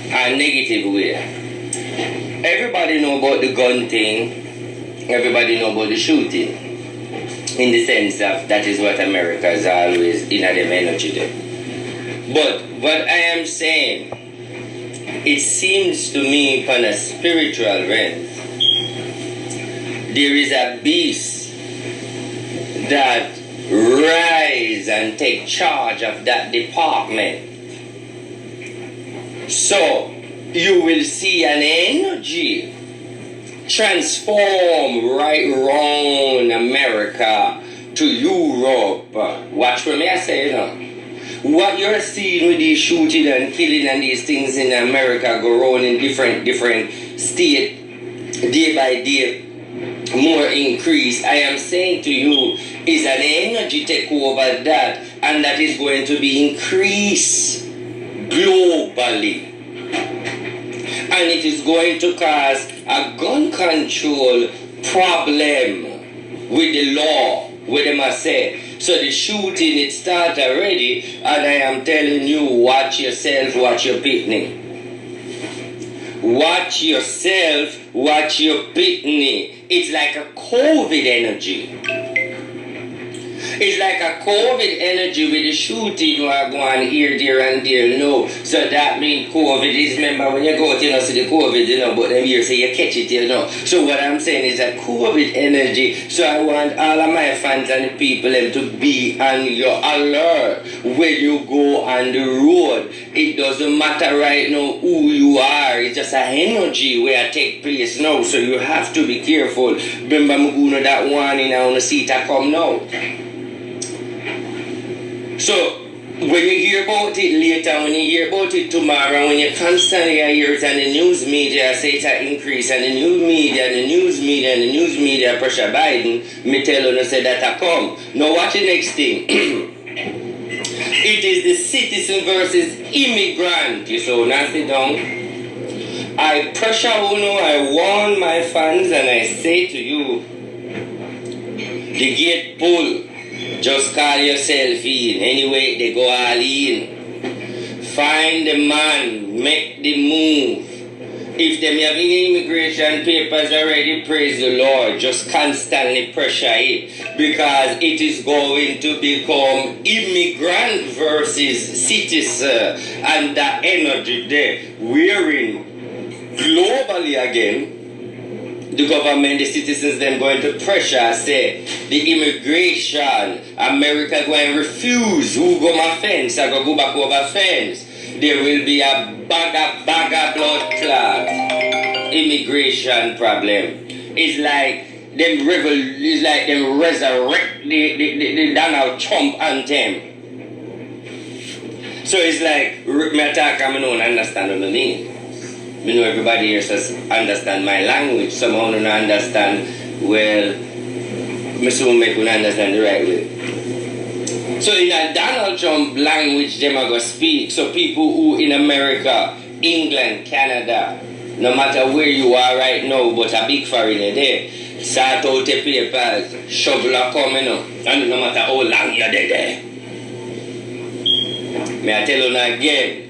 a negative way. Everybody know about the gun thing. Everybody know about the shooting. In the sense of that is what America is always in them energy there. But what I am saying, it seems to me from a spiritual realm, there is a beast that rise and take charge of that department. So you will see an energy transform right around America to Europe. Watch what I say, you know. What you're seeing with these shooting and killing and these things in America go on in different states, day by day, more increase. I am saying to you, is an energy take over that, and that is going to be increased globally. And it is going to cause a gun control problem with the law, what they must say. So the shooting, it started already, and I am telling you, watch yourself, watch your picnic. Watch yourself, watch your picnic. It's like a COVID energy. It's like a COVID energy with the shooting you are going here, there, and there. No. So that means COVID is, remember when you go out, see the COVID, but then you say you catch it, So what I'm saying is a COVID energy. So I want all of my fans and the people to be on your alert when you go on the road. It doesn't matter right now who you are. It's just an energy where it take place now. So you have to be careful. Remember, I'm going to that one in on the seat I come now. So, when you hear about it later, when you hear about it tomorrow, when you constantly hear it on the news media, say it's an increase, and the news media pressure Biden, me tell you, say that I come. Now watch the next thing. It is the citizen versus immigrant. You saw now sit down. I pressure you, I warn my fans, and I say to you, the gate pull. Just call yourself in. Anyway, they go all in. Find the man. Make the move. If them have any immigration papers already, praise the Lord. Just constantly pressure it. Because it is going to become immigrant versus citizen. And that energy there. We're in globally again. The government, the citizens, them going to pressure, say, the immigration, America going to refuse, who go my fence, I go back over fence. There will be a bag of blood clot immigration problem. It's like them resurrect the Donald Trump anthem. So it's like, me attack, I don't understand what I mean. I know everybody here says understand my language. Someone don't understand, well, I soon make you understand the right way. So in a Donald Trump language, them are going to speak. So people who in America, England, Canada, no matter where you are right now, but a big foreigner there, start out the papers, shovel a coming up, and no matter how long you're there. May I tell you again,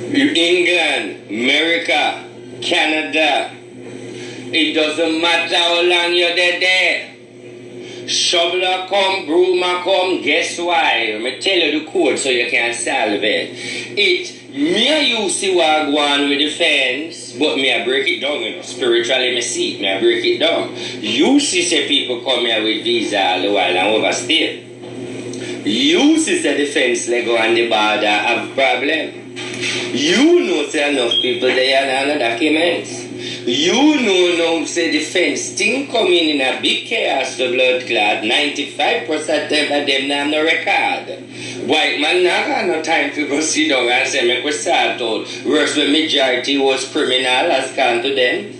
England, America, Canada, it doesn't matter how long you're there. Shoveler come, broomer come, guess why? Let me tell you the code so you can solve it. Me and you see what I go on with the fence, but me I break it down, Spiritually, me see it, me I break it down. You see say people come here with visa all the while and overstay. You see say the fence let go on the border have problem. You know say enough people there and no documents. You know now say the fence thing coming in a big chaos to blood clot. 95% of them have no record. White man not got no time to go sit down and say make we start out. Whereas the majority was criminal as gone to them.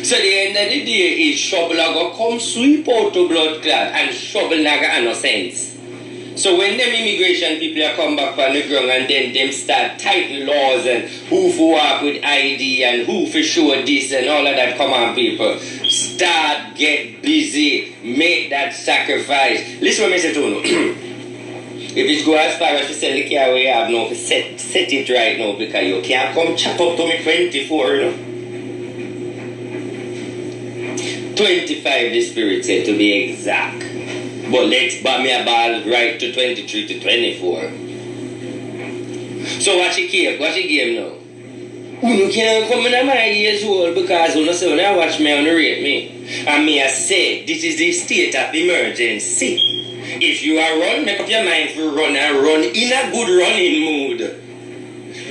So the end of the day is shovel go come sweep out to blood clot and shovel not got no sense. So when them immigration people are come back from the ground and then them start tighten laws and who for walk with ID and who for show this and all of that, come on people, start get busy, make that sacrifice. Listen what I say to you. If it go as far as to sell the car where you have now, set it right now because you can't come chop up to me 24, you know. 25 the spirit said to be exact. But let's buy me a ball right to 23 to 24. So watch the game now. You can't come in my years old because you say when I watch me and rate me. And me I say this is the state of emergency. If you are run, make up your mind for run and run in a good running mood.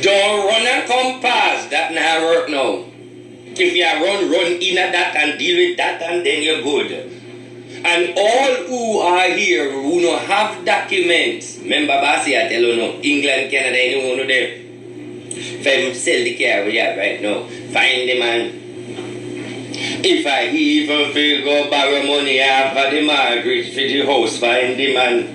Don't run and come past. That not work now. If you run in a that and deal with that and then you're good. And all who are here who don't have documents, remember Basi I tell you no, England, Canada, anyone of them. If I sell the car we have right now, find the man. If I even feel go borrow money after the mortgage for the house, find the man.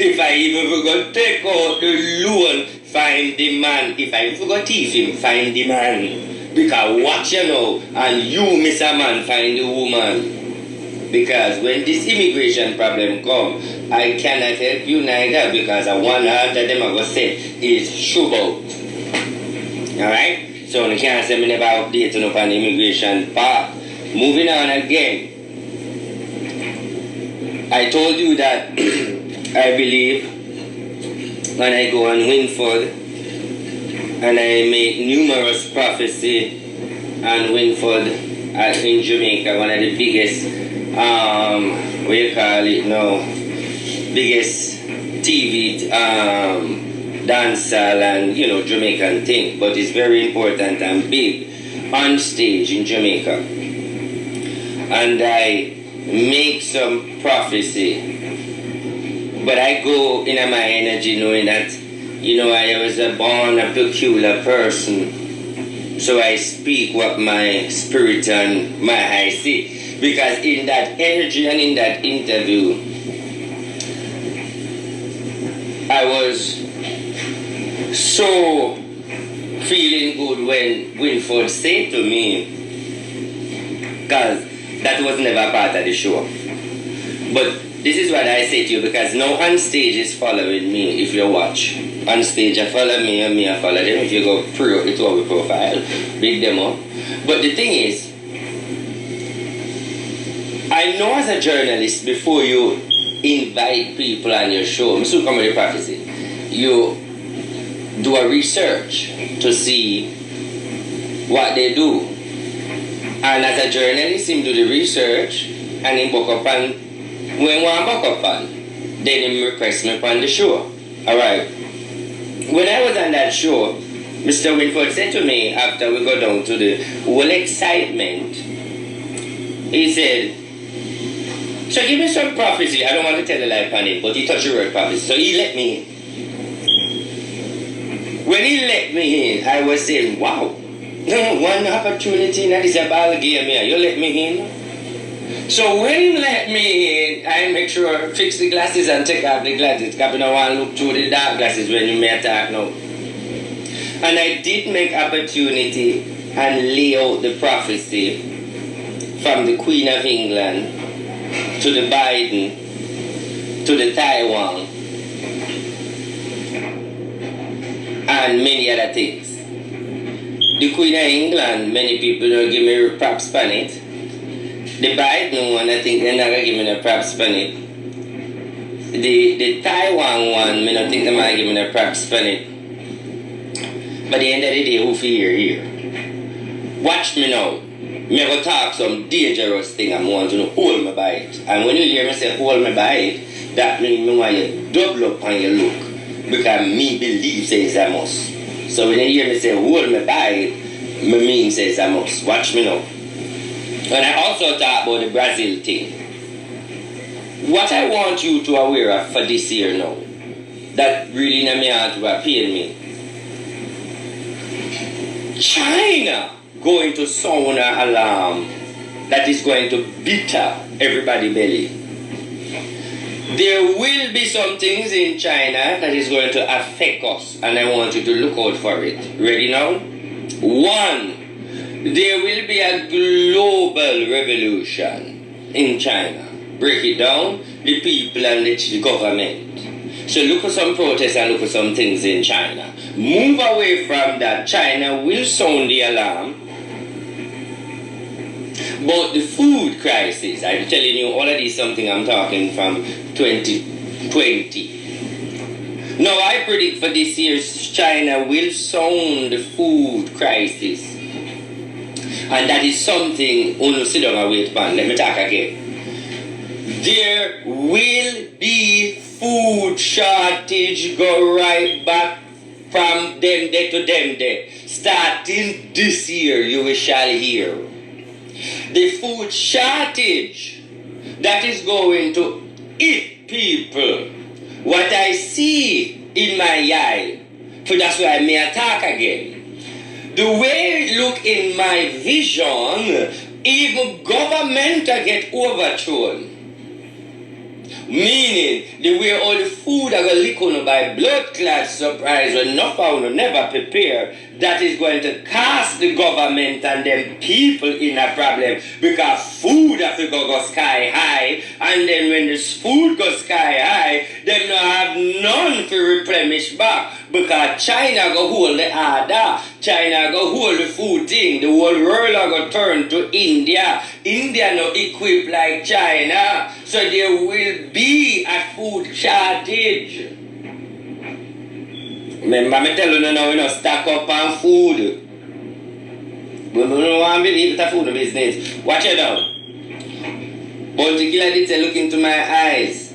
If I even go take out the loan, find the man. If I even go thief him, find the man. Because watch you know, and you, Mr. Man, find the woman. Because when this immigration problem come, I cannot help you neither because one half of them I go say is shubo. Alright? So you can't say me never update on the immigration part. Moving on again. I told you that I believe when I go on Winford and I make numerous prophecy and Winford in Jamaica, one of the biggest what you call it now, biggest TV dancehall and Jamaican thing, but it's very important and big on stage in Jamaica. And I make some prophecy, but I go in my energy knowing that I was born a peculiar person, so I speak what my spirit and my eye see. Because in that energy and in that interview, I was so feeling good when Winford said to me, because that was never part of the show. But this is what I say to you, because now on stage is following me if you watch. On stage I follow me and me I follow them. If you go through it over profile, big them up. But the thing is, I know as a journalist, before you invite people on your show, I'm still coming to prophecy, you do a research to see what they do. And as a journalist, him do the research and him book up and when one book up on, then him request me on the show. Alright. When I was on that show, Mr. Winford said to me after we go down to the whole excitement, he said, so give me some prophecy. I don't want to tell a lie upon it, but he touched the word prophecy. So he let me in. When he let me in, I was saying, wow, one opportunity, that is a ball game here. You let me in. So when he let me in, I make sure fix the glasses and take off the glasses. Because I don't want to look through the dark glasses when you may attack now. And I did make opportunity and lay out the prophecy from the Queen of England to the Biden, to the Taiwan, and many other things. The Queen of England, many people don't give me props on it. The Biden one, I think they're not going to give me the props on it. The Taiwan one, I don't think they might give me the props on it. But at the end of the day, who here? Watch me now. Me go talk some dangerous thing and want to hold me by it. And when you hear me say hold me by it, that means me want you double up on your look. Because me believe says I must. So when you hear me say hold me by it, me mean says I must. Watch me now. And I also talk about the Brazil thing. What I want you to aware of for this year now, that really in my heart will pain me. China going to sound an alarm that is going to bitter everybody's belly. There will be some things in China that is going to affect us, and I want you to look out for it. Ready now? 1. There will be a global revolution in China. Break it down, the people and the government. So look at some protests and look at some things in China. Move away from that. China will sound the alarm. But the food crisis, I'm telling you already something I'm talking from 2020. Now I predict for this year China will sound the food crisis. And that is something uno sit down and wait upon. Let me talk again. There will be food shortage go right back from them day to them day. Starting this year, you shall hear. The food shortage that is going to eat people. What I see in my eye, so that's why I may attack again. The way it look in my vision, even government get overthrown. Meaning, the way all the food are going to lick on by blood clot surprise when nothing never prepare, that is going to cast the government and them people in a problem because food have to go sky high, and then when this food goes sky high, they don't have none to replenish back because China go hold the order, China go hold the food thing, the whole world are going to turn to India. India no equipped like China, so there will be a food shortage. Remember me tell you now we don't stack up on food. We don't want to believe it's a food business. Watch it out. But the killer did say look into my eyes.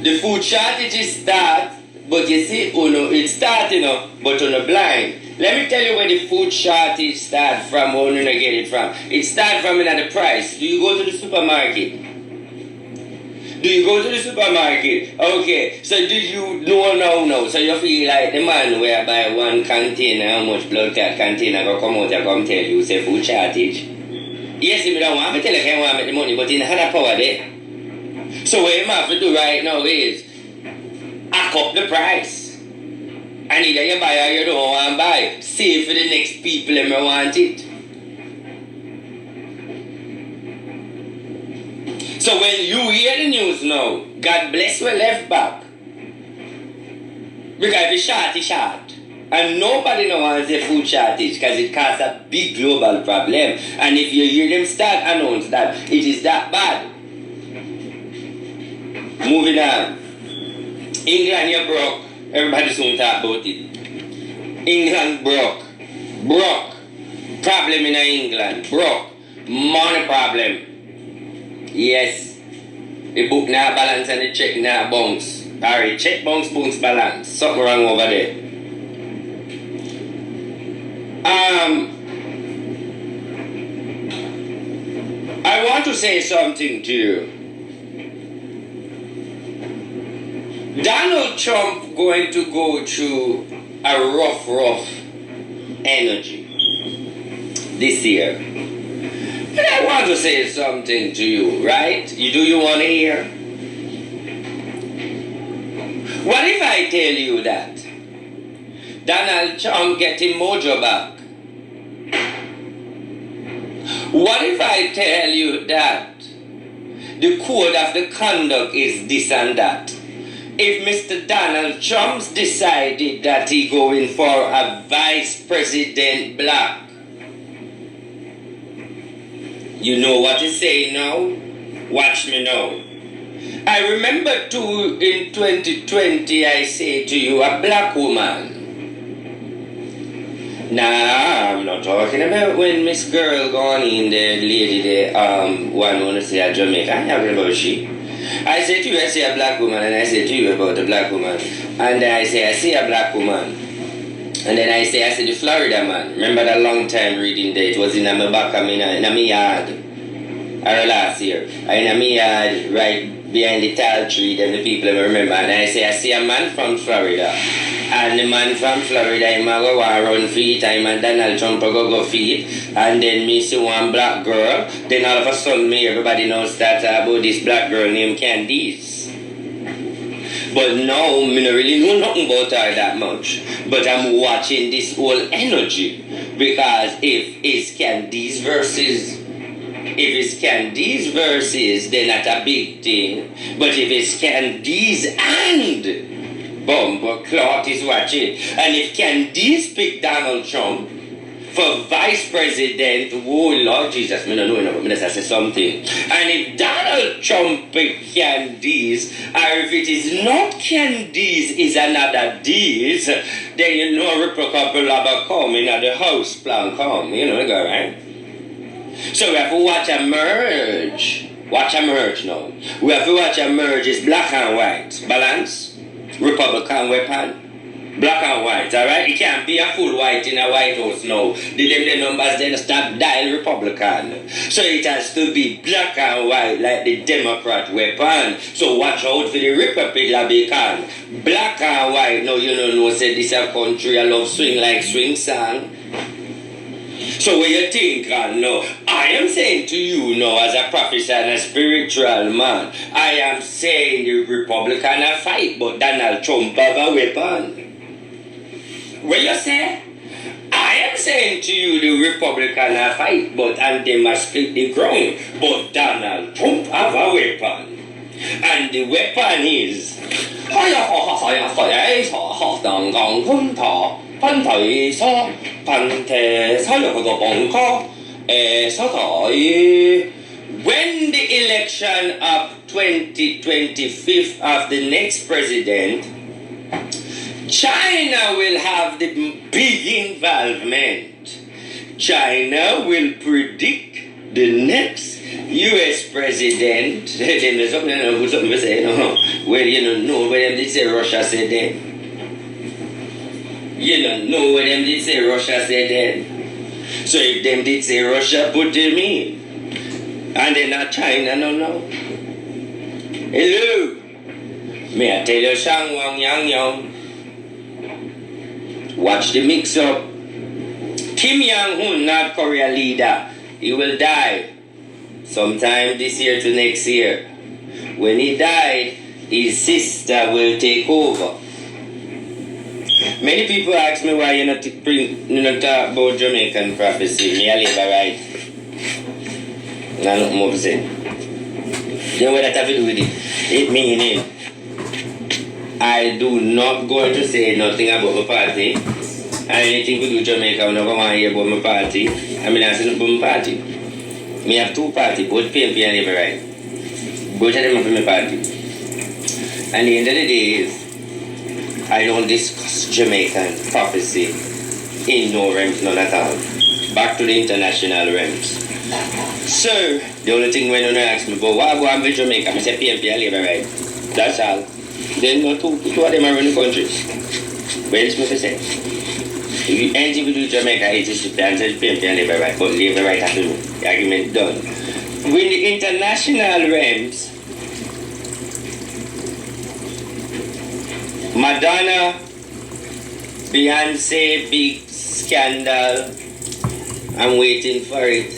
The food shortage is start, but you see, it's starting up, but blind. Let me tell you where the food shortage starts from, where you get it from. It starts from the price. Do you go to the supermarket? Do you go to the supermarket? Okay, so do you know now? So you feel like the man where buy one container, how much blood that container go come out and come tell you, say food shortage? Yes, if you don't want me tell you I want me the money, but in had a power there. So what you have to do right now is hack up the price. And either you buy or you don't want to buy. Save for the next people that want it. So when you hear the news now, God bless you left back. Because if it's short, it's short. And nobody now wants a food shortage because it causes a big global problem. And if you hear them start announce that it is that bad. Moving on. England, you broke. Everybody soon talk about it. England broke. Broke. Problem in England. Broke. Money problem. Yes. The book now balance and the check now bounce. Alright, check bounce balance. Something wrong over there. I want to say something to you. Donald Trump going to go through a rough energy this year. And I want to say something to you, right? You want to hear? What if I tell you that Donald Trump getting mojo back? What if I tell you that the code of the conduct is this and that? If Mr. Donald Trump decided that he going for a vice president black, you know what he's saying now? Watch me now. I remember too in 2020 I say to you, a black woman. Nah, I'm not talking about when Miss Girl gone in there, the lady there, one wanna say a Jamaica. I never remember she. I say to you, I see a black woman, and I say to you about a black woman. And then I say, I see a black woman. And then I say, I see the Florida man. Remember that long time reading there? It was in my back, in my yard. Or last year. In my yard, right behind the tall tree, then the people remember. And I say, I see a man from Florida. And the man from Florida, he might go run feet, and Donald Trump go feet. And then me see one black girl. Then all of a sudden, everybody knows that about this black girl named Candice. But now, I don't really know nothing about her that much. But I'm watching this whole energy. Because if it's Candice versus, then that's a big thing. But if it's Candice and Bumper clot is watching. And if Candice pick Donald Trump for vice president, oh Lord Jesus, I don't know, I say something. And if Donald Trump pick Candice, or if it is not Candice, is another D's, then you know Republican will come in the house plan come, you know, go right? So we have to watch a merge. Watch a merge now. We have to watch a merge is black and white. Balance. Republican weapon. Black and white, alright? It can't be a full white in a White House now. The numbers then start dial Republican. So it has to be black and white like the Democrat weapon. So watch out for the Republican. Black and white. Now you don't know say this a country I love swing like swing song. So what you think now? I am saying to you now as a prophet and a spiritual man, I am saying the Republican a fight, but Donald Trump have a weapon. What you say? I am saying to you the Republican a fight, but and they must split the ground. But Donald Trump have a weapon. And the weapon is when the election of 2025 of the next president, China will have the big involvement. China will predict the next U.S. president. Well, you don't know what them did say Russia said then. You don't know what them did say Russia said then. So if them did say Russia, put them in. And then not China, no. Hello. May I tell you, Shang Wang Yang Yang. Watch the mix up. Kim Jong-un, North Korea leader, he will die sometime this year to next year. When he died, his sister will take over. Many people ask me why you not talk about Jamaican prophecy. Me a live right. Nothing more to say. You know what that have to do with it? It meaning I do not going to say nothing about my party. And anything to do with Jamaica, I never want to hear about my party. I mean, I say nothing about my party. Me have two parties, both PNP and Live Right. Both of them are for my party. And the end of the day is, I don't discuss Jamaican prophecy in no realms, none at all. Back to the international realms. So, the only thing when you ask me, but what go on with Jamaica? I say PNP and Live Right. That's all. Then no two of them are running countries. Where is my say? If you anything to do with Jamaica, it is the answer is PNP and Live Right. But Live Right has to do. The argument done. With the international realms, Madonna, Beyonce, big scandal. I'm waiting for it.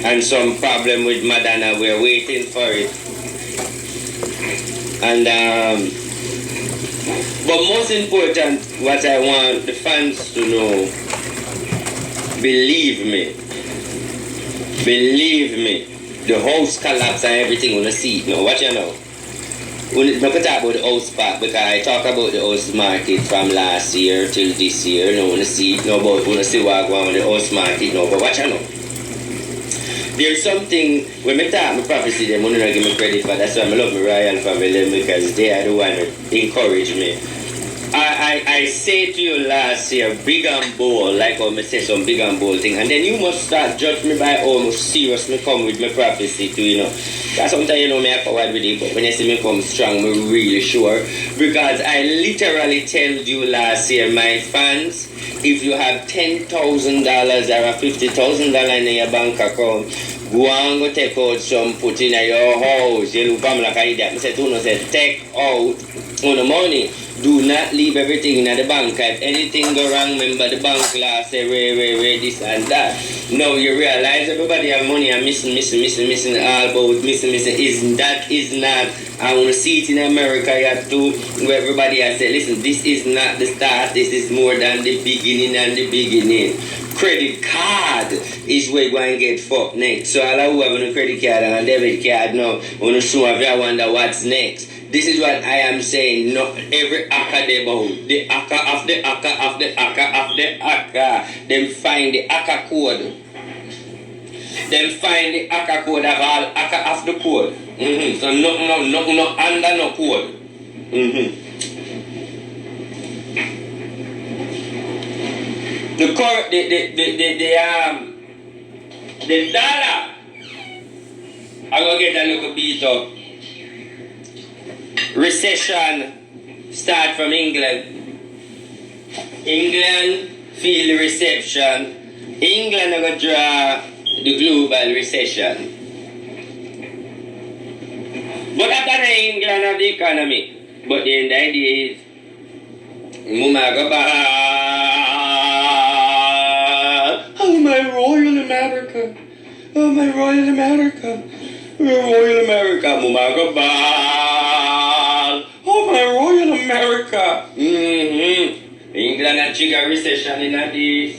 And some problem with Madonna, we're waiting for it. And but most important, what I want the fans to know, believe me, the house collapse and everything on the seat now. What you know? I'm not talk about the house part because I talk about the house market from last year till this year. No, wanna see no about wanna see what going on with the house market now. But what you know? There's something when I talk my prophecy, them wanna give me credit for. That's why I love my royal family because they are the one that encourage me. I say to you last year, big and bold, like how I say some big and bold thing, and then you must start judge me by how much serious me come with my prophecy too, you know. Because sometimes you know me I forward with it, but when you see me come strong, me really sure. Because I literally told you last year, my fans, if you have $10,000 or $50,000 in your bank account, go and go take out some, put in your house. You look at me like I idiot. I said, do not say, take out on the money. Do not leave everything in the bank. If anything go wrong, remember the bank law say, wait, this and that. Now you realize everybody have money and missing, all about missing. Is not. I want to see it in America yet too, where everybody has said, listen, this is not the start, this is more than the beginning and the beginning. Credit card is where you're going to get fucked next. So all who have a credit card and a debit card now, when you soon have you wonder what's next. This is what I am saying. Not every akka they bow. The akka of the akka of the akka of the akka. Them find the akka code. Them find the akka code of all akka of the code. So no under no code. The dollar. I'm gonna get a little beat up. Recession start from England. England feel the reception. England are gonna draw the global recession. But after England have the economy. But the idea is oh my royal America. Oh my royal America. Royal America, oh my royal America. England and trigger recession in this.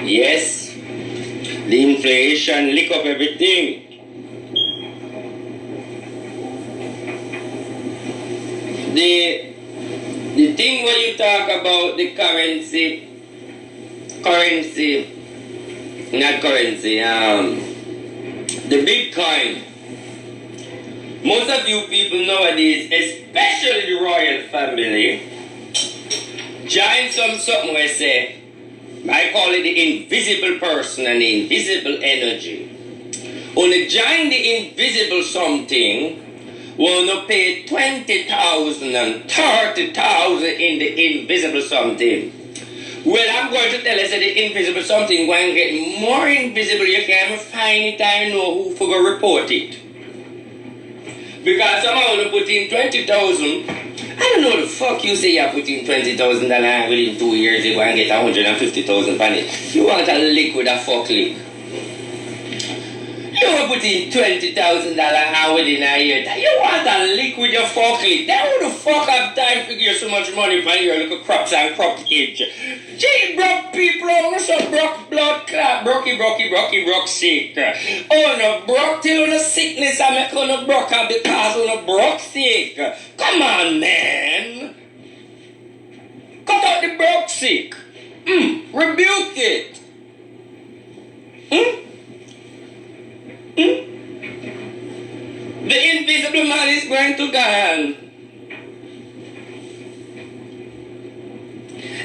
Yes, the inflation lick up everything. The thing when you talk about the currency, the Bitcoin. Most of you people nowadays, especially the royal family, join something where say, I call it the invisible person and the invisible energy. Only join the invisible something, will not pay 20,000 and 30,000 in the invisible something. Well, I'm going to tell you that the invisible something going to get more invisible. You can't find it and know who for go report it. Because someone will put in 20,000. I don't know the fuck you say you put in $20,000 within 2 years you go and get 150,000 on it. You want a lick with a fuck lick. You want to put in $20,000 within a year. You want a lick with your fuck lick. That who the fuck have time to give so much money for your little crops and crop cage. Gee, broke people, so broke blood clot, broke sick. Oh no, broke till on a sickness I make on a broke because on a broke sick. Come on, man. Cut out the broke sick. Rebuke it. The invisible man is going to God.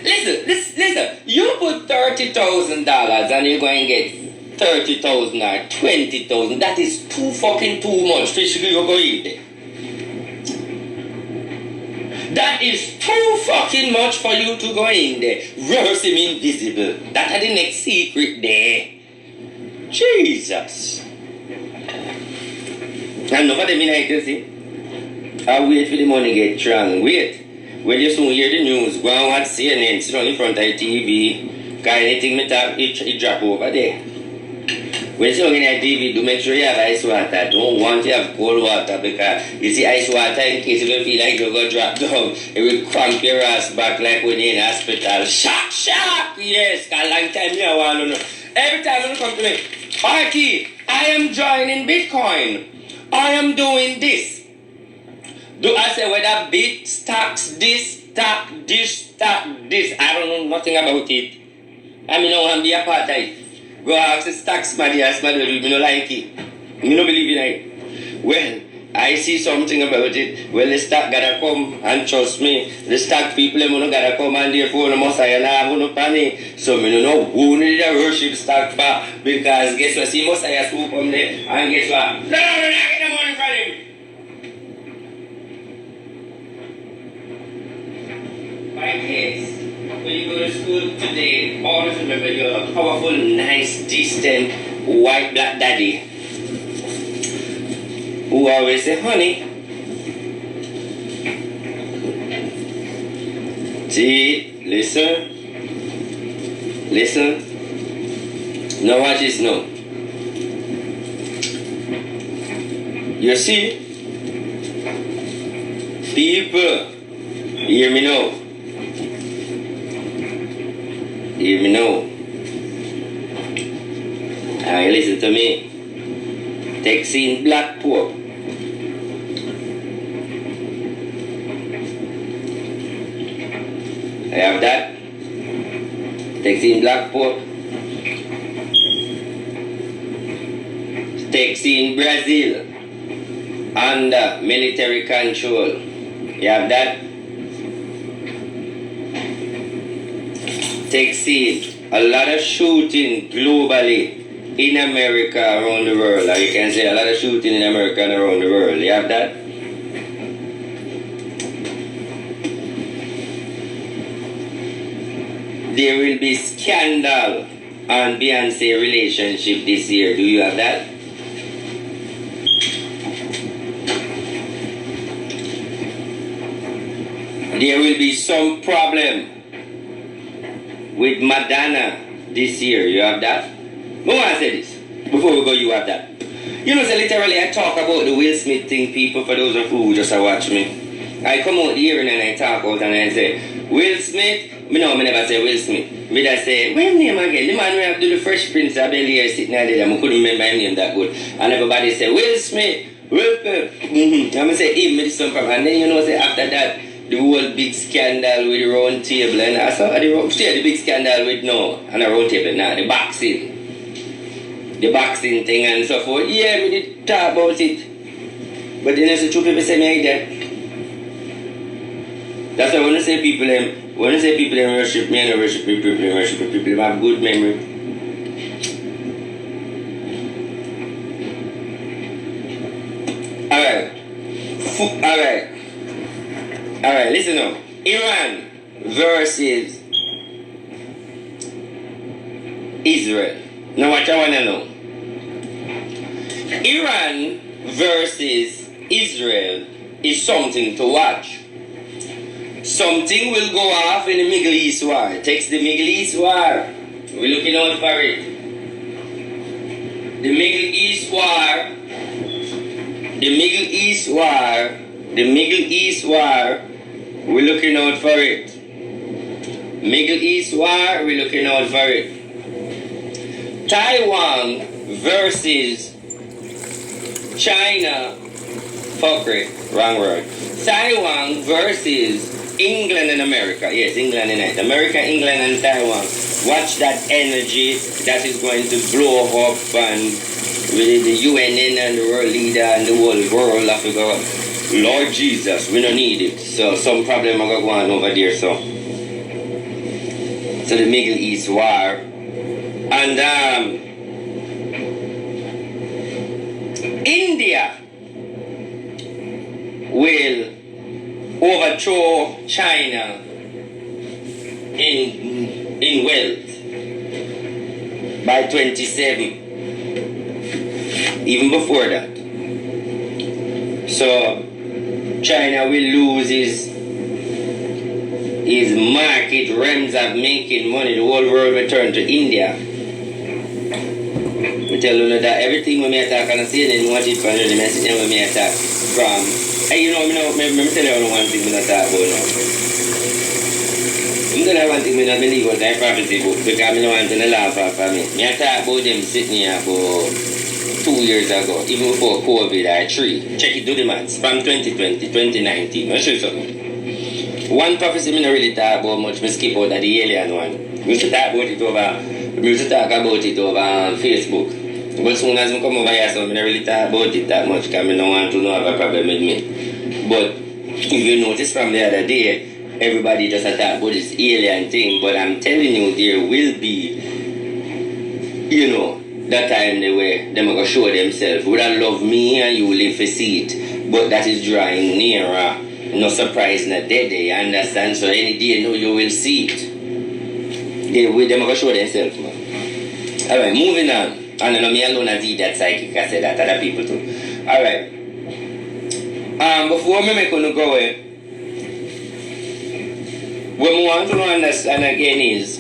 Listen. You put $30,000 and you're going to get 30,000 or 20,000. That is too fucking too much. Physically, you're going there. That is too fucking much for you to go in there. Rehearse him invisible. That is the next secret there. Jesus. And nobody mean I can see. I wait for the money get strong. Wait. When you soon hear the news, go and watch CNN, sit on in front of the TV. Because anything me talk, it drop over there. When you see on the TV, do make sure you have ice water. Don't want to have cold water because you see ice water in case you don't feel like you're going to drop down. It will cramp your ass back like when you're in hospital. Shock! Yes, a long time you want to know. Every time you come to me, Artie, I am joining Bitcoin. I am doing this. Do I say whether bit stocks this, stock this? I don't know nothing about it. I mean, I want to be a part of it. Go ask the stocks, man, yes, man, I don't like it. I don't believe in it. Well, I see something about it. Well, the stock gotta come, and trust me, the stock people, they gotta come and therefore, no must have no panic. So, I don't know who need to worship stock for, because guess what, see, must have swoop on there, and guess what? No, we're not getting the money from him. My kids, when you go to school today, always remember you're a powerful, nice, decent, white, black daddy who always say, honey, see, listen, now watch this now. You see, people, hear me now. Hear me now. Listen to me. Take scene black pork. have that. Takes in Blackport. Takes in Brazil under military control. You have that. Takes in a lot of shooting globally in America, around the world. Or you can say a lot of shooting in America and around the world. You have that. There will be scandal on Beyonce relationship this year. Do you have that? There will be some problem with Madonna this year. You have that? I want to say this before we go. You have that. You know, so literally I talk about the Will Smith thing, people, for those of you who just watch me. I come out here and I talk out and I say, Will Smith. Me never say Will Smith. Me just say, what's his name again? The man who have to do the Fresh Prince of Bel-Air sitting there, I couldn't remember his name that good. And everybody say, Will Smith, Will Smith. And I say, him, me some problem. And then you know, say after that, the whole big scandal with the round table. And I saw the big scandal with and a round table now, the boxing. The boxing thing and so forth. Yeah, we did talk about it. But then there's two people say me like that. That's why when I say people worship me and I worship people who have good memory. Alright, listen up. Iran versus Israel. Now what I wanna know. Iran versus Israel is something to watch. Something will go off in the Middle East war. It takes the Middle East war. We're looking out for it. The Middle East war. We're looking out for it. Middle East war, we're looking out for it. Taiwan versus China. Fuckery. Wrong word. Taiwan versus England and America. Yes, England and America, England and Taiwan. Watch that energy that is going to blow up and with the UNN and the world leader and the whole world of go, Lord Jesus, we don't need it. So some problem are going over there. So the Middle East war. And India will overthrow China in wealth by 27. Even before that. So China will lose his market realms of making money. The whole world will turn to India. I tell you that everything when I attack and I see then watch it from the message when I attack from. Hey, you know, let me tell you one thing when I talk about now. I'm telling you one thing when I believe what I prophecy book because I don't want to laugh off of me. I talk about them sitting here for 2 years ago, even before COVID, I 3. Check it, do the maths. From 2020, 2019. I'll show you something. One prophecy I don't really talk about much, I skip out the alien one. We used to talk about it over Facebook. But as soon as I come over here, so I don't really talk about it that much because I don't want to know have a problem with me. But if you notice from the other day, everybody just talk about this alien thing. But I'm telling you, there will be, that time they're going to show themselves. Would I love me and you live to see it? But that is drawing nearer. No surprise, not dead day, you understand? So any day you will see it. They're going to show themselves, man. Alright, moving on. And I know me alone as that psychic, I said that, other people too. Alright. Before me going to go away, what we want to understand again is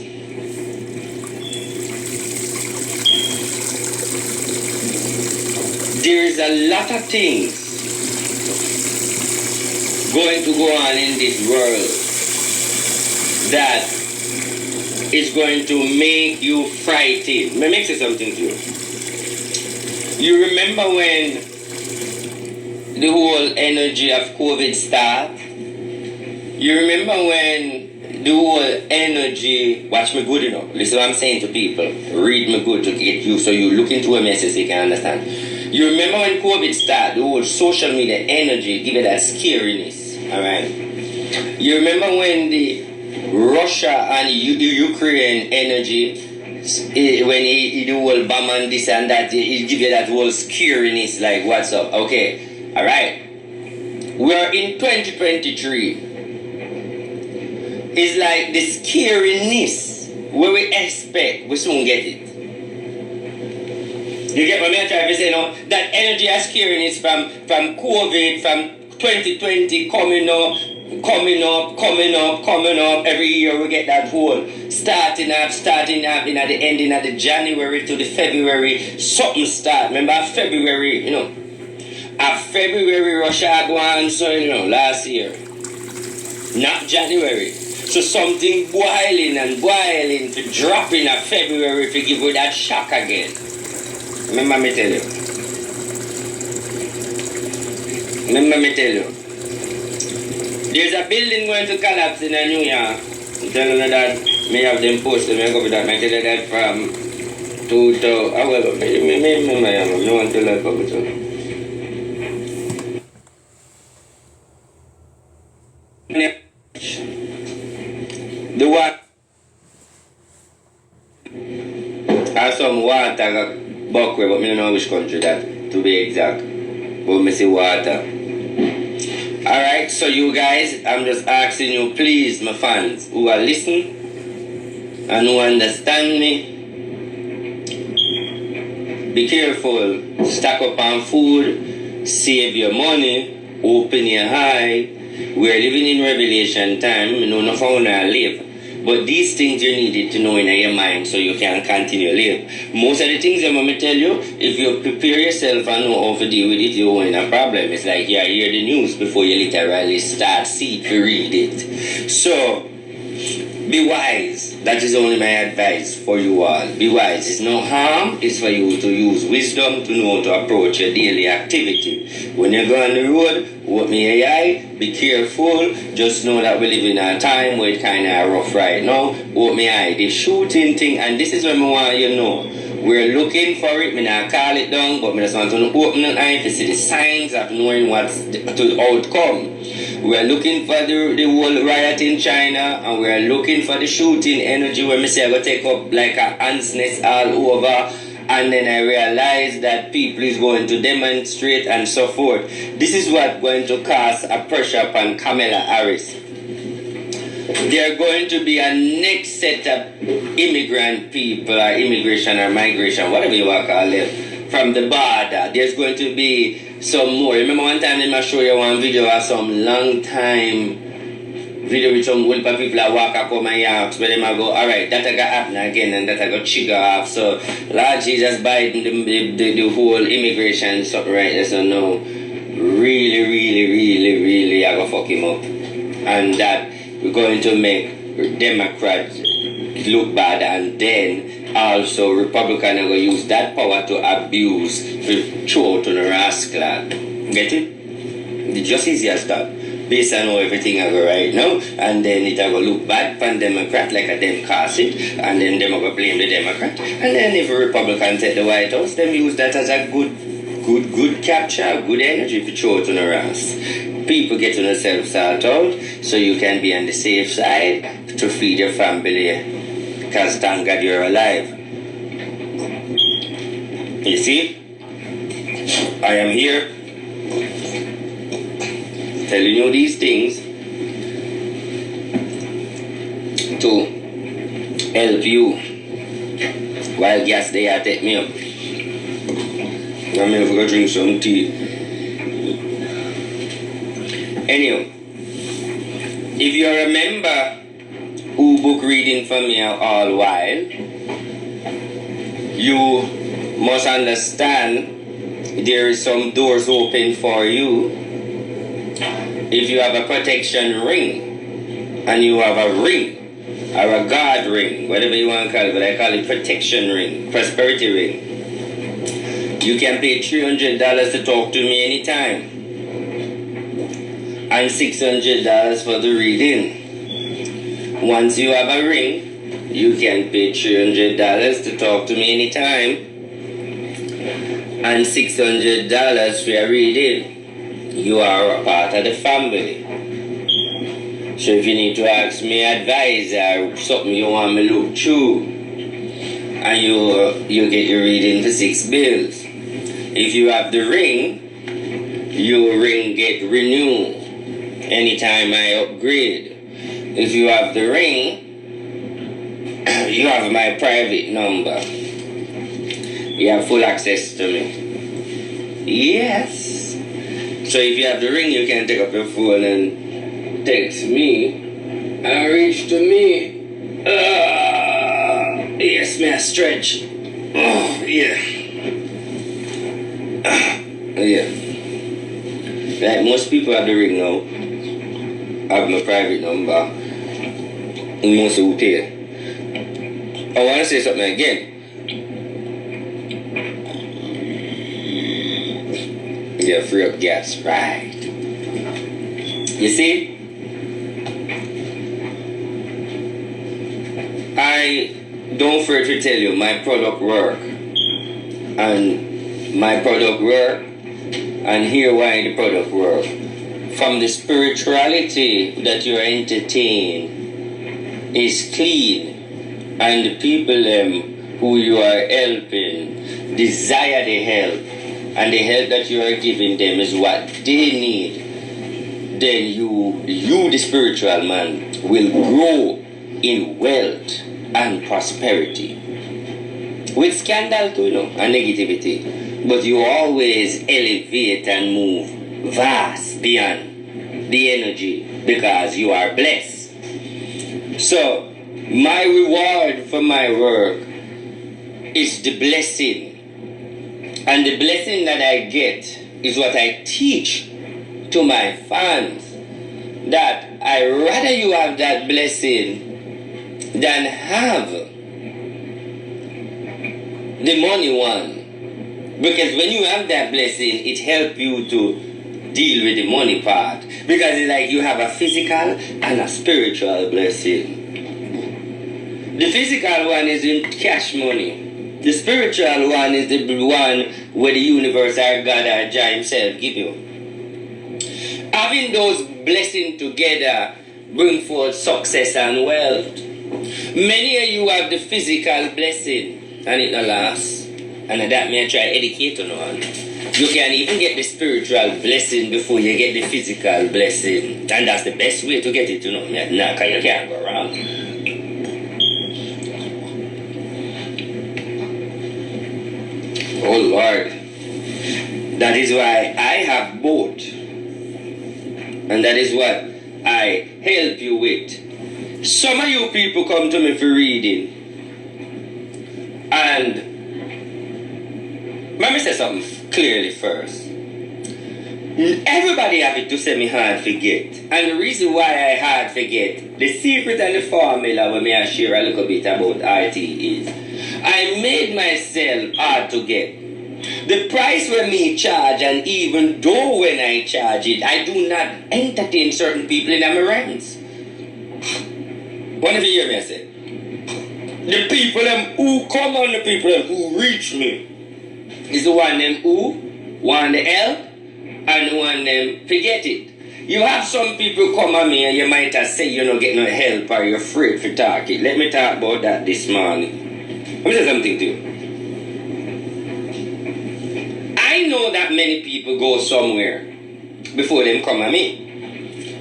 there is a lot of things going to go on in this world that is going to make you frightened. Let me say something to you. You remember when the whole energy of COVID started? You remember when the whole energy, watch me good enough. Listen what I'm saying to people. Read me good to get you so you look into a message so you can understand. You remember when COVID started, the whole social media energy give it that scariness. Alright? You remember when the Russia and Ukraine energy, when he do whole bomb and this and that, it give you that whole scariness, like what's up? Okay. Alright. We are in 2023. It's like the scariness where we expect, we soon get it. You get what I'm trying to say now? That energy of scariness from COVID, from 2020 coming up. Every year we get that whole starting up, in at the ending of the January to the February, something start. Remember February, February Russia go on, so last year. Not January. So something boiling to drop in a February to give you that shock again. Remember me tell you. There's a building going to collapse in New York. I'm telling you that. May have them posted. May copy that. May tell you that from 2000. However, me want to let go too. The water. Has some water got backway, but I don't know which country that to be exact. But I see water. Alright, so you guys, I'm just asking you, please, my fans, who are listening and who understand me, be careful, stack up on food, save your money, open your eye. We're living in Revelation time, not how I live. But these things you needed to know in your mind so you can continue live. Most of the things I'm going to tell you, if you prepare yourself and know how to deal with it, you won't have a problem. It's like you hear the news before you literally start to read it. So, be wise. That is only my advice for you all. Be wise. It's no harm. It's for you to use wisdom to know how to approach your daily activity. When you go on the road, open your eye, be careful. Just know that we live in a time where it's kind of rough right now. Open your eye. The shooting thing, and this is what I want you to know. We're looking for it. I not call it down, but I just want to open the eye to see the signs of knowing what's the outcome. We're looking for the whole riot in China, and we're looking for the shooting energy where I say I go take up like a ant's nest all over. And then I realized that people is going to demonstrate and so forth. This is what going to cause a pressure upon Kamala Harris. There are going to be a next set of immigrant people or immigration or migration, whatever you want to call it, from the border. There's going to be some more. Remember one time I show you one video of some long time video with some old people that walk up on my yards where they might go, alright, that I got happen again and that I got trigger off. So Lord Jesus Biden, the whole immigration stuff right there, so no, really I go fuck him up. And that we're going to make Democrats look bad, and then also Republicans are going to use that power to abuse to throw to the rascal. Get it? It's just easy as that. Based on how everything I go right now, and then it will look bad for Democrat like a them cast it, and then them will blame the Democrat, and then if a Republican take the White House, them use that as a good capture, good energy to throw to the ass. People get themselves out so you can be on the safe side to feed your family, because thank God you're alive. You see, I am here telling you these things to help you while gas they are take me up. I'm going to go drink some tea. Anyway, if you remember who book reading for me all while, you must understand there is some doors open for you. If you have a protection ring and you have a ring or a guard ring, whatever you want to call it, but I call it protection ring, prosperity ring, you can pay $300 to talk to me anytime and $600 for the reading. Once you have a ring, you can pay $300 to talk to me anytime, and $600 for a reading. You are a part of the family. So if you need to ask me advice or something you want me to look through, and you get your reading for $6. If you have the ring, your ring get renewed anytime I upgrade. If you have the ring, you have my private number. You have full access to me. Yes. So if you have the ring, you can take up your phone and text me and reach to me. Yes, may I stretch? Oh, yeah. Yeah. Like most people have the ring now. Have my private number. Most who pay. I want to say something again. Yeah, free up gas, right? You see? I don't afraid to tell you my product work. And my product work, and hear why the product work. From the spirituality that you entertain is clean, and the people who you are helping desire the help, and the help that you are giving them is what they need, then you the spiritual man, will grow in wealth and prosperity. With scandal too, and negativity. But you always elevate and move vast beyond the energy because you are blessed. So, my reward for my work is the blessing. And the blessing that I get is what I teach to my fans. That I rather you have that blessing than have the money one. Because when you have that blessing, it helps you to deal with the money part. Because it's like you have a physical and a spiritual blessing. The physical one is in cash money. The spiritual one is the one where the universe or God or Jah himself give you. Having those blessings together bring forth success and wealth. Many of you have the physical blessing and it not lasts. And that may I try to educate you on. You can even get the spiritual blessing before you get the physical blessing. And that's the best way to get it, you know. Nah, because you can't go wrong. Oh Lord. That is why I have both. And that is what I help you with. Some of you people come to me for reading. And let me say something clearly first. Everybody have it to say me hard forget. And the reason why I hard forget, the secret and the formula when I share a little bit about RT is, I made myself hard to get. The price when me charge, and even though when I charge it, I do not entertain certain people in my ranks. What if you hear me I say? The people who come on, the people who reach me, is the one them who want the help and the one them forget it. You have some people come on me and you might have say you don't get no help or you're afraid to talk it. Let me talk about that this morning. Let me say something to you. I know that many people go somewhere before them come at me.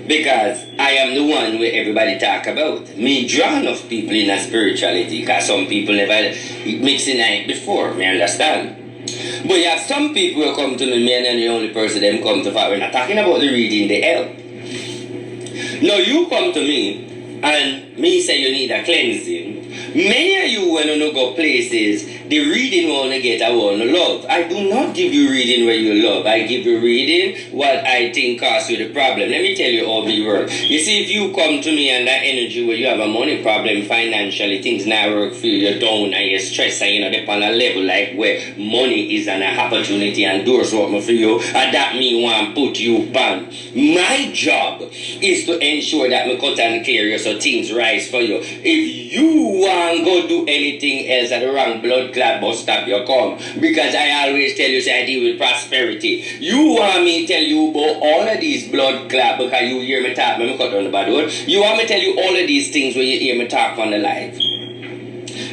Because I am the one where everybody talk about. Me draw enough people in a spirituality. Because some people never mix in it before. Me understand. But you have some people who come to me and the only person them come to fight. We're not talking about the reading, the help. Now you come to me and me say you need a cleansing. Many of you when you go places The reading we wanna get, I wanna love. I do not give you reading where you love. I give you reading what I think causes you the problem. Let me tell you how we work. You see, if you come to me and that energy where you have a money problem financially, things not work for you, you're down and you're stressed and you're not on a level like where money is an opportunity and doors open for you, and that me want to put you on. My job is to ensure that me cut and clear you so things rise for you. If you want to go do anything else at the wrong blood clot bus stop, you come. Because I always tell you, say I deal with prosperity. You want me to tell you about all of these blood clot because you hear me talk, me cut on the bad word. You want me to tell you all of these things when you hear me talk on the live.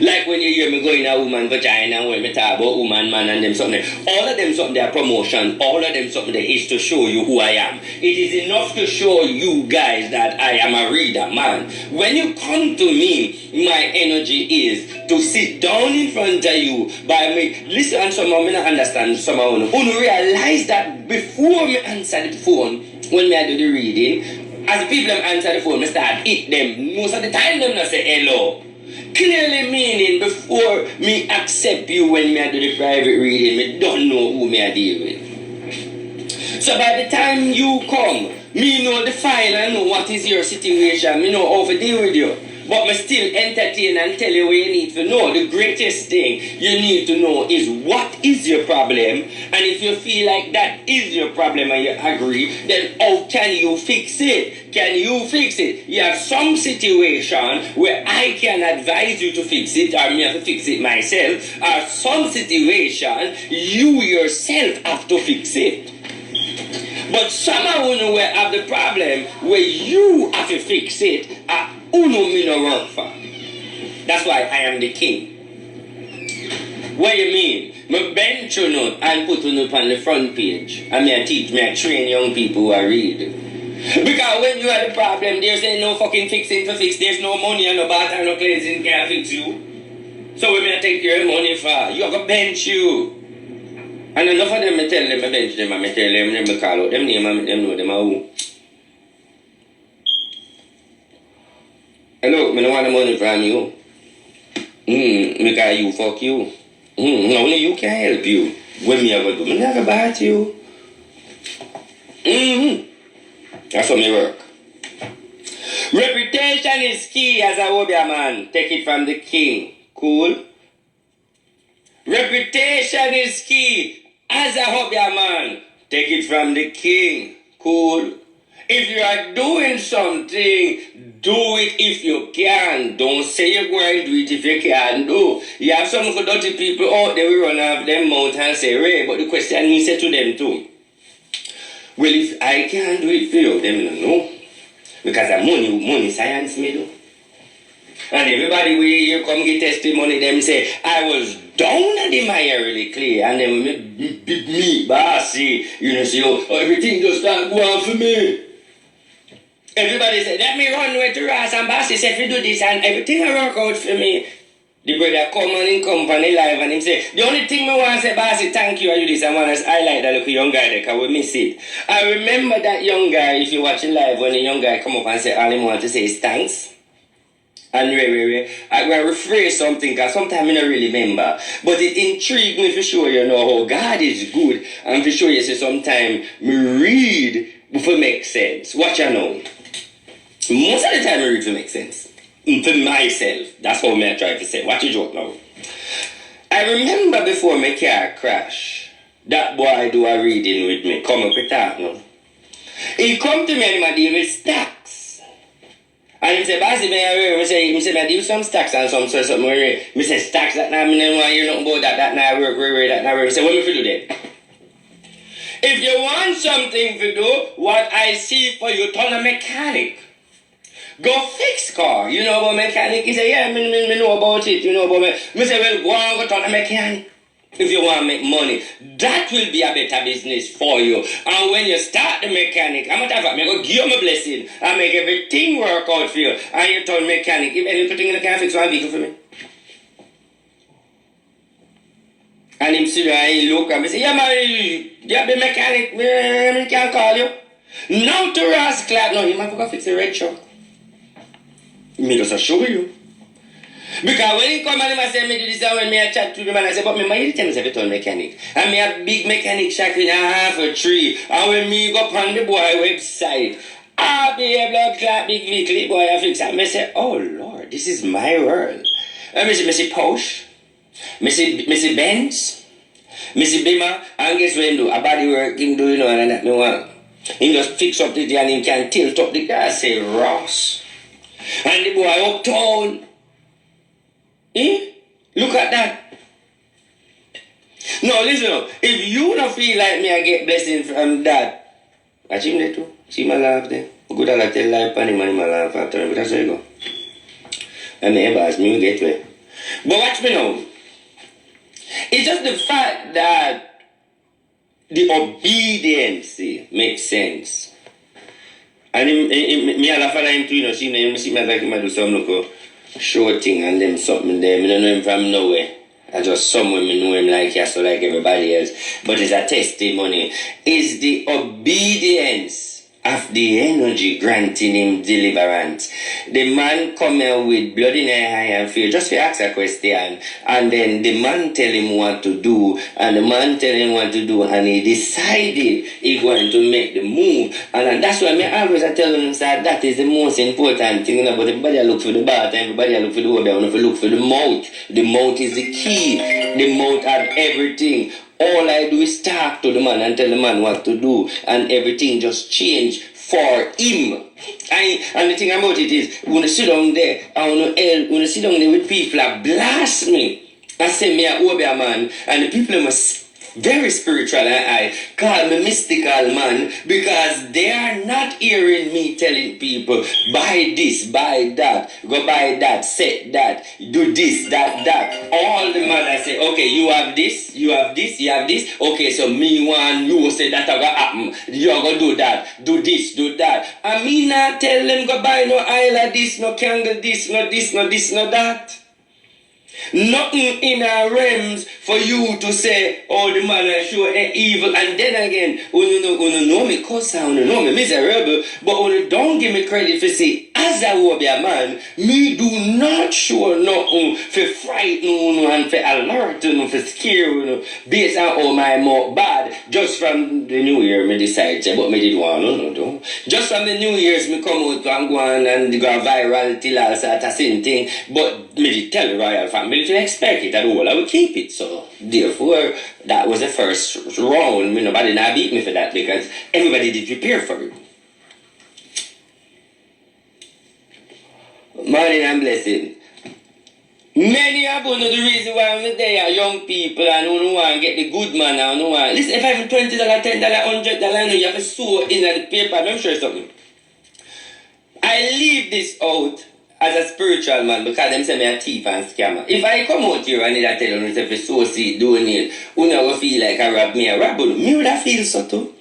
Like when you hear me go in a woman vagina, when me talk about woman, man and them something. All of them something they are promotion. All of them something that is to show you who I am. It is enough to show you guys that I am a reader, man. When you come to me, my energy is to sit down in front of you by me. Listen, and some of me not understand some of you. You realize that before me answer the phone, when me I do the reading, as people answer the phone, me start hit them. Most of the time them not say hello. Clearly meaning before me accept you when me I do the private reading, me don't know who me I deal with. So by the time you come, me know the file and know what is your situation, me know how to deal with you. But me still entertain and tell you what you need to know. The greatest thing you need to know is what is your problem. And if you feel like that is your problem and you agree, then how can you fix it? Can you fix it? You have some situation where I can advise you to fix it, or me have to fix it myself, or some situation you yourself have to fix it. But somehow you will have the problem where you have to fix it, uno me no work for. That's why I am the king. What you mean? Me bench you know and put you on the front page. And me I train young people who are read. Because when you have the problem, there's no fucking fixing to fix. There's no money and no bath and no cleansing can fix you. So when I take your money for, you have to bench you. And enough of them I tell them I bench them and I tell them I call out them name and them know them are who. Hello, I don't want the money from you. Because you fuck you. Only you can help you. When me ever do, I never bite you. That's how me work. Reputation is key as a Obia man. Take it from the king. Cool? Reputation is key as a Obia man. Take it from the king. Cool? If you are doing something, do it if you can. Don't say you're going to do it if you can't do. You have some dirty people out there will run off them mouth and say, Ray, but the question me say to them too. Well, if I can't do it for you, them don't know. Because the money science me do. And everybody where you come get testimony, them say, I was down at the mire really clear. And then me, bossy, you know, say, oh, everything just start going for me. Everybody said, let me run with the Ross and Bossy said, if you do this and everything will work out for me. The brother come on in company live and him say, the only thing I want to say, Bossy, thank you, I do this. I want to highlight that little young guy there because we miss it. I remember that young guy, if you watch it live, when the young guy come up and say, all he want to say is thanks. And I will rephrase something because sometimes I don't really remember. But it intrigued me for sure, you know, how God is good. And for sure, you see, sometimes me read before it make sense. Watch you know. Most of the time I read to make sense. For myself. That's how I try to say. Watch your joke now. I remember before my car crash, that boy do a reading with me. Come up with that now. He come to me and he deal with stacks. And he say, Bossy, I say, I deal with some stacks and some sort of something. I say, stacks that now, I don't want to hear nothing about that. That now work, that now work. I say, what me for do then? If you want something to do, what I see for you, turn a mechanic. Go fix car. You know about mechanic? He say, yeah, me know about it. You know about me. Me say, well, go and go turn a mechanic. If you want to make money, that will be a better business for you. And when you start the mechanic, I'm going to go give you my blessing and make everything work out for you. And you turn mechanic. If anything you can fix one vehicle for me. And him sit there and he look and he say, yeah, man, you have the mechanic. Me can call you. Now to Ross Clark, no, you might go fix the red truck. Me just show you. Because when he come and he say, me do this, and when me I chat to the man, I say, but me, you tell me say, turn mechanic. And me a big mechanic shack in a half a tree. And when me go on the boy website, I be a blood clot big weekly boy, I fix that. Me say, oh Lord, this is my world. And me say Porsche, me say Benz, me say Bima, and guess what him do? A body work him do, you know, and that me want. He just fix up the thing and he can tilt up the car, say Ross. And the boy uptown. Look at that. No, listen, if you don't feel like me, I get blessing from that. Watch him there too. See my laugh there. Good I tell life and him and my laugh after him. But that's how you go. And the boss, me get way. But watch me now. It's just the fact that the obedience makes sense. And me I laugh at him too, you know, see me like him do some look short thing and them something there. I don't know him from nowhere. I just somewhere me know him like yes, so like everybody else. But it's a testimony. It's the obedience of the energy granting him deliverance. The man come here with blood in her eye and fear just to ask a question, and then the man tell him what to do, and the man tell him what to do, and he decided he going to make the move. And that's why I always tell him that is the most important thing. But everybody look for the bath, everybody look for the order, and if you look for the mouth. The mouth is the key. The mouth has everything. All I do is talk to the man and tell the man what to do, and everything just change for him. And the thing about it is, when I sit down there, when I sit down there with people that blast me, I say me a Obia man, and the people must very spiritual, and I call me mystical man, because they are not hearing me telling people buy this, buy that, go buy that, set that, do this, that. All the man I say, okay, you have this, you have this, you have this. Okay, so me one, you say that I gonna happen. You're gonna do that, do this, do that. I mean not tell them go buy no aisle of this, no candle this, no this, no this, no that. Nothing in our realms for you to say, oh, the man is sure evil. And then again, when you know me, cause I know me miserable, but when you don't give me credit for say, as I will be a man, me do not show nothing for frighten and for alert and for scare based on all my more bad. Just from the New Year, me decide, but me did want no. Just from the New Year's, me come out and go on and go viral till all sort of same thing. But me did tell the royal family to expect it at all. I will keep it. So therefore, that was the first round. Nobody now beat me for that because everybody did prepare for it. Morning and blessing. Many of you know the reason why I'm there are young people and who want to get the good man and who want. Listen, if I have $20, $10, $100, you have to sew in the paper. Let me show you something. I leave this out as a spiritual man because them say me a thief and scammer. If I come out here and I tell you if you sow seed, donate, you never feel like I rob me a rob you. Me would have feel so too.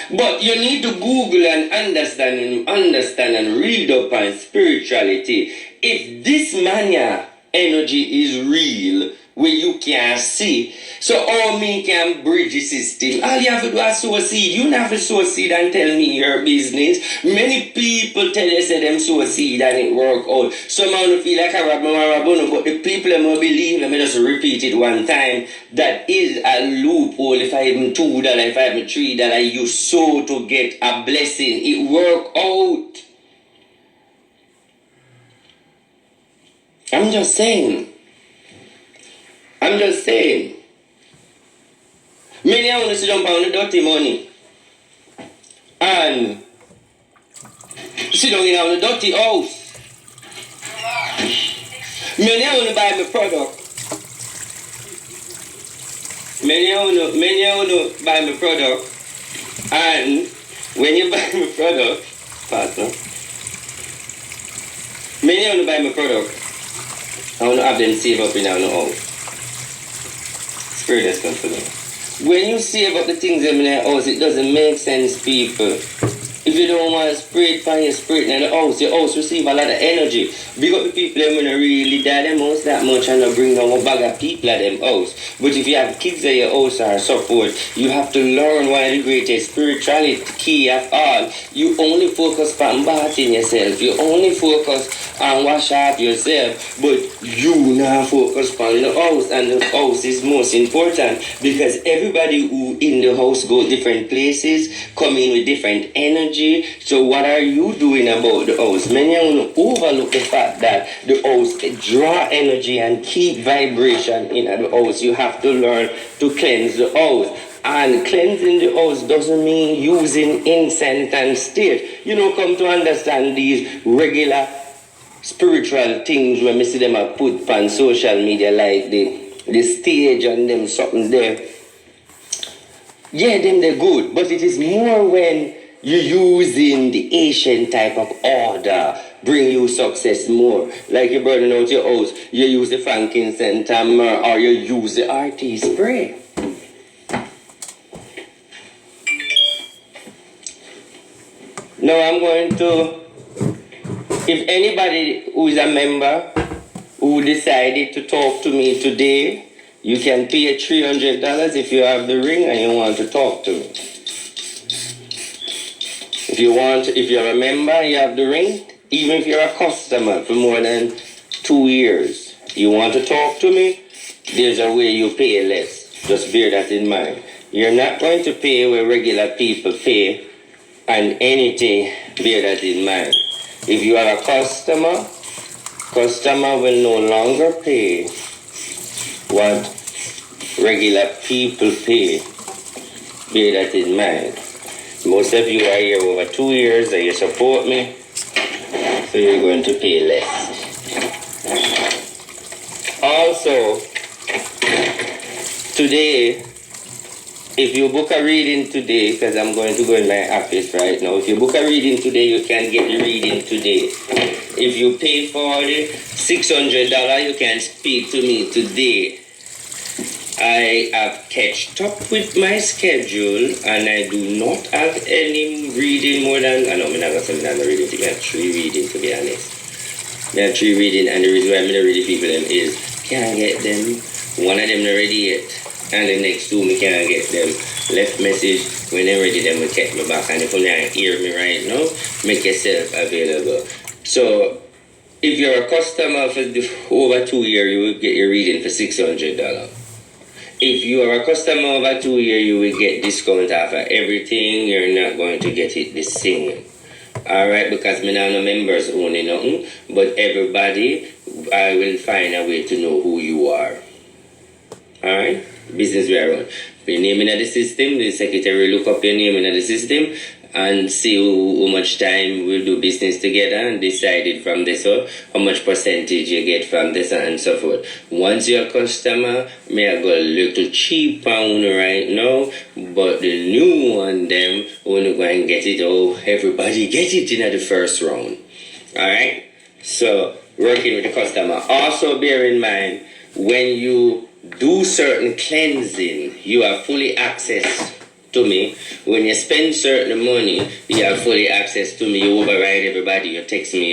But you need to Google and understand and read up on spirituality. If this mania energy is real, where you can see, so all me can bridge the system. All you have to do is sow seed. You don't have to sow seed and tell me your business. Many people tell you say them sow seed and it work out. Some of feel like I rob no, but the people that believe, let me just repeat it one time, that is a loophole. If I have $2, if I have $3, you sow to get a blessing. It work out. I'm just saying. Many of us sit down on the dirty money and sit down in the dirty house. Many of us buy my product. Many of us buy my product, and when you buy my product, partner, many of us buy my product. I want to have them save up in our house. Spirit has come for them. When you save up the things in our house, it doesn't make sense, people. If you don't want to spray it from your spirit in the house, your house receive a lot of energy. Big up the people them when they really die them house that much and not bring down a bag of people at them house. But if you have kids at your house or so forth, you have to learn one of the greatest spirituality key of all. You only focus on bathing yourself. You only focus on wash up yourself. But you now focus on the house, and the house is most important because everybody who in the house go different places, come in with different energy. So what are you doing about the house? Many of you overlook the fact that the house draw energy and keep vibration in the house. You have to learn to cleanse the house. And cleansing the house doesn't mean using incense and stick. You know, come to understand these regular spiritual things when we see them are put on social media, like the stage and them something there. Yeah, them they're good, but it is more when you're using the Asian type of order bring you success more. Like you're burning out your house, you use the frankincense or you use the RT spray. Now I'm going to, if anybody who is a member who decided to talk to me today, you can pay $300 if you have the ring and you want to talk to me. If you're a member, you have the ring, even if you're a customer for more than 2 years, you want to talk to me, there's a way you pay less. Just bear that in mind. You're not going to pay where regular people pay and anything, bear that in mind. If you are a customer will no longer pay what regular people pay. Bear that in mind. Most of you are here over 2 years and you support me, so you're going to pay less. Also, today, if you book a reading today, because I'm going to go in my office right now, if you book a reading today, you can get the reading today. If you pay for the $600, you can speak to me today. I have catched up with my schedule and I do not have any reading more than, I know I'm not going to say I'm not reading, I have 3 reading to be honest. I have 3 reading and the reason why I'm not reading people them is, can't get them, one of them not ready yet and the next 2 me can't get them. Left message, when they're ready them will check me back and if you can't hear me right now, make yourself available. So, if you're a customer for over 2 years, you will get your reading for $600. If you are a customer over 2 years, you will get discount off of everything. You're not going to get it the same. Alright, because me not no members only nothing, but everybody, I will find a way to know who you are. Alright? Business we are on. Your name in the system, the secretary will look up your name in the system and see how much time we'll do business together and decide it from this, so how much percentage you get from this and so forth. Once you're a customer, may I go a little cheap on right now, but the new one, them, when you go and get it, everybody get it in the first round. Alright? So, working with the customer. Also bear in mind, when you do certain cleansing, you have fully access to me. When you spend certain money, you have fully access to me. You override everybody. You text me.